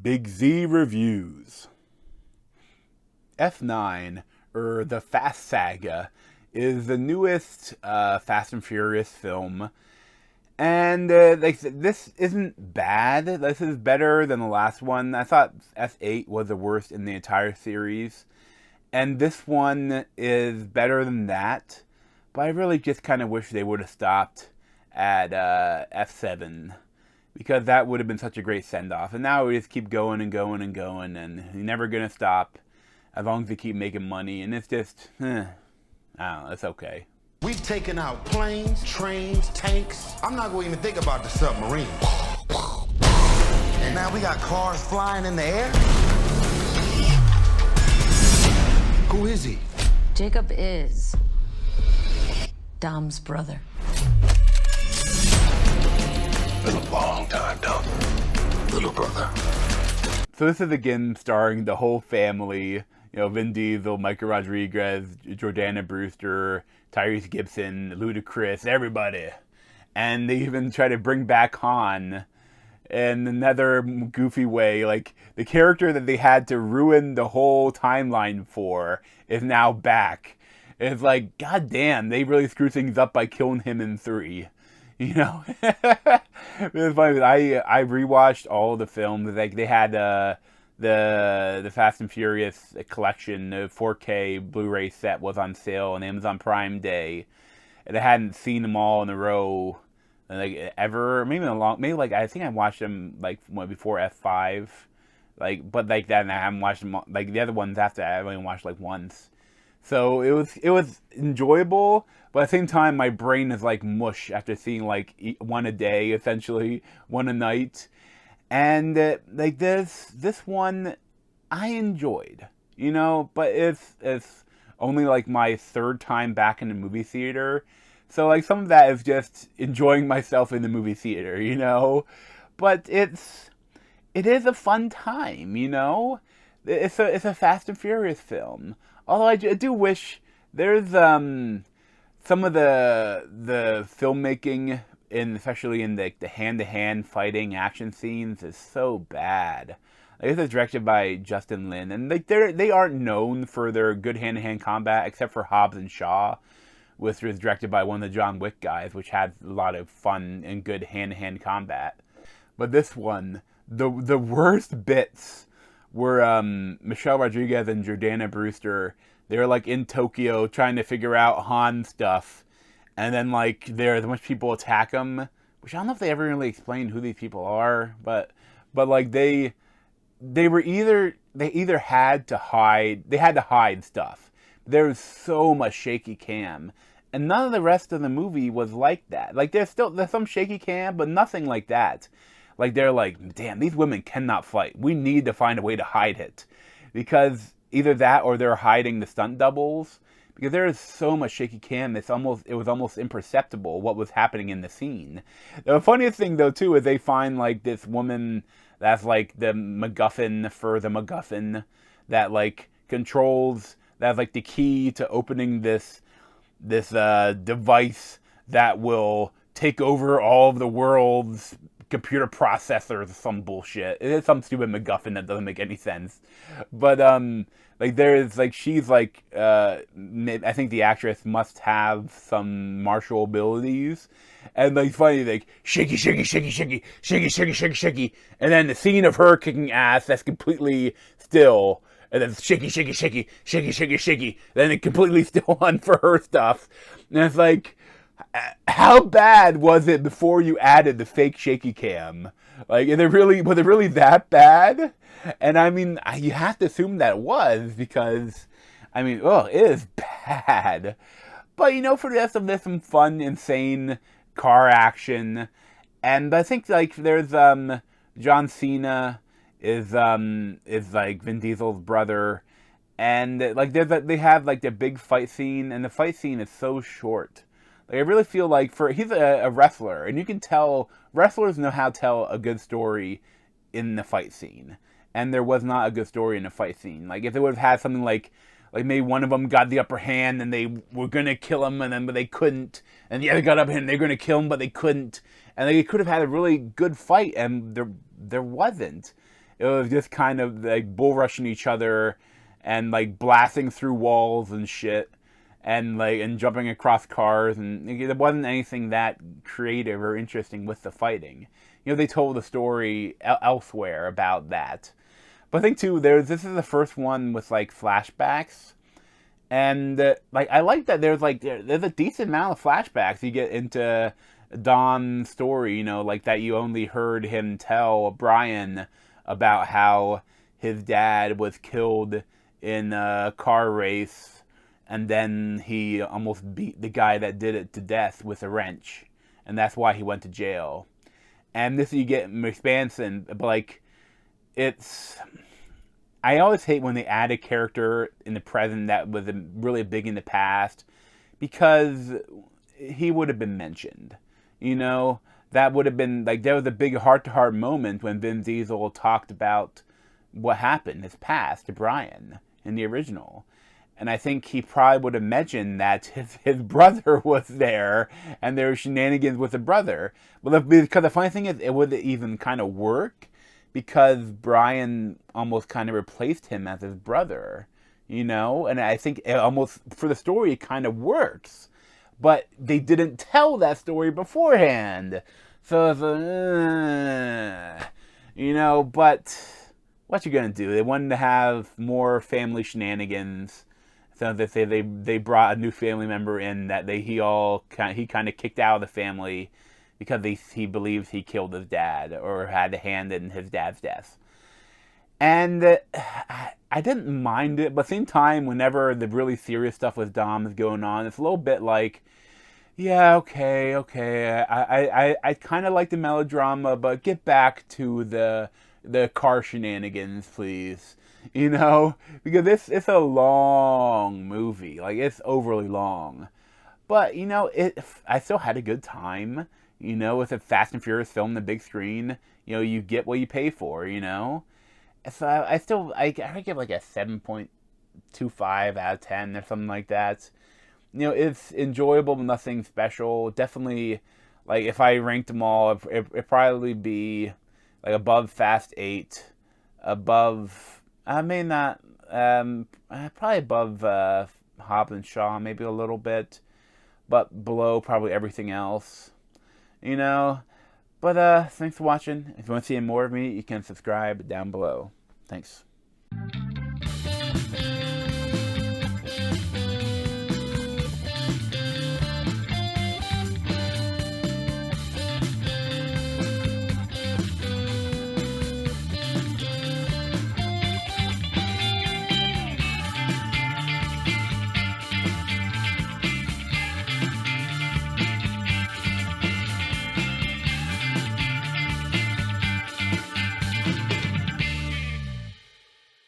Big Z Reviews. F9, or the Fast Saga, is the newest Fast and Furious film. And this isn't bad. This is better than the last one. I thought F8 was the worst in the entire series. And this one is better than that. But I really just kind of wish they would have stopped at F7. Because that would have been such a great send-off. And now we just keep going and going and going. And you're never going to stop as long as they keep making money. And it's just, I don't know, it's okay. We've taken out planes, trains, tanks. I'm not going to even think about the submarine. And now we got cars flying in the air? Who is he? Jacob is Dom's brother. Been a long time, Dom. Little brother. So this is again starring the whole family. You know, Vin Diesel, Michael Rodriguez, Jordana Brewster, Tyrese Gibson, Ludacris, everybody. And they even try to bring back Han in another goofy way. Like, the character that they had to ruin the whole timeline for is now back. It's like, goddamn, they really screwed things up by killing him in 3. You know? It's funny, I rewatched all of the films. Like, they had the Fast and Furious collection, the 4K Blu-ray set was on sale on Amazon Prime Day, and I hadn't seen them all in a row, like, ever. Maybe I think I watched them like before F5, like, but like that, and I haven't watched them like the other ones after that. I only watched like once, so it was enjoyable, but at the same time, my brain is like mush after seeing like one a day, essentially one a night. And like this one, I enjoyed, you know, but it's only like my 3rd time back in the movie theater, so like some of that is just enjoying myself in the movie theater, you know. But it is a fun time, you know. It's a Fast and Furious film. Although I do wish there's some of the filmmaking, especially in the hand-to-hand fighting action scenes, is so bad. Like, this is directed by Justin Lin, and they aren't known for their good hand-to-hand combat, except for Hobbs and Shaw, which was directed by one of the John Wick guys, which had a lot of fun and good hand-to-hand combat. But this one, the worst bits were Michelle Rodriguez and Jordana Brewster. They were like in Tokyo trying to figure out Han stuff. And then, like, there's a bunch of people attack them, which I don't know if they ever really explained who these people are, but like, they either had to hide stuff. There was so much shaky cam, and none of the rest of the movie was like that. Like, there's some shaky cam, but nothing like that. Like, they're like, damn, these women cannot fight. We need to find a way to hide it, because either that or they're hiding the stunt doubles. Because there is so much shaky cam, it was almost imperceptible what was happening in the scene. The funniest thing, though, too, is they find, like, this woman that's, like, the MacGuffin for the MacGuffin that, like, that's, like, the key to opening this device that will take over all of the world's computer processors or some bullshit. It is some stupid MacGuffin that doesn't make any sense. But, like, there's, like, she's, like, I think the actress must have some martial abilities. And, like, funny, like, shaky, shaky, shaky, shaky, shaky, shaky, shaky, shaky. And then the scene of her kicking ass that's completely still. And then shaky, shaky, shaky, shaky, shaky, shaky. Then it completely still on for her stuff. And it's like, how bad was it before you added the fake shaky cam? Like, was it really that bad? And I mean, you have to assume that it was, because, I mean, it is bad. But, you know, for the rest of this, some fun, insane car action. And I think, like, there's, John Cena is like Vin Diesel's brother. And, like, they have, like, the big fight scene, and the fight scene is so short. Like, I really feel like he's a wrestler, and you can tell wrestlers know how to tell a good story in the fight scene. And there was not a good story in the fight scene. Like, if they would have had something like maybe one of them got the upper hand and they were gonna kill him, but they couldn't, and the other got up and they're gonna kill him, but they couldn't, and they could have had a really good fight, and there wasn't. It was just kind of like bull rushing each other and like blasting through walls and shit and jumping across cars, and there wasn't anything that creative or interesting with the fighting. They told the story elsewhere about that. But I think too, this is the first one with like flashbacks, and like I like that there's a decent amount of flashbacks you get into Dom's story. Like that you only heard him tell Brian about how his dad was killed in a car race, and then he almost beat the guy that did it to death with a wrench, and that's why he went to jail. And this you get expansion, but like it's. I always hate when they add a character in the present that was really big in the past, because he would have been mentioned. That would have been like, there was a big heart-to-heart moment when Vin Diesel talked about what happened, his past, to Brian in the original. And I think he probably would have mentioned that his brother was there, and there were shenanigans with the brother. Because the funny thing is, it would even kind of work, because Brian almost kind of replaced him as his brother, And I think it almost, for the story, it kind of works. But they didn't tell that story beforehand. So it's but what you gonna do? They wanted to have more family shenanigans. So they brought a new family member in that he kind of kicked out of the family because he believes he killed his dad or had a hand in his dad's death. And I didn't mind it, but at the same time, whenever the really serious stuff with Dom is going on, it's a little bit like, yeah, okay. I kind of like the melodrama, but get back to the car shenanigans, please. Because it's a long movie, like it's overly long. But I still had a good time. With a Fast and Furious film on the big screen, you get what you pay for. So I give like a 7.25 out of 10 or something like that. It's enjoyable, but nothing special. Definitely, like if I ranked them all, it'd probably be like above Fast 8, above, I may not, probably above Hobbs and Shaw, maybe a little bit, but below probably everything else. But thanks for watching. If you want to see more of me, you can subscribe down below. Thanks.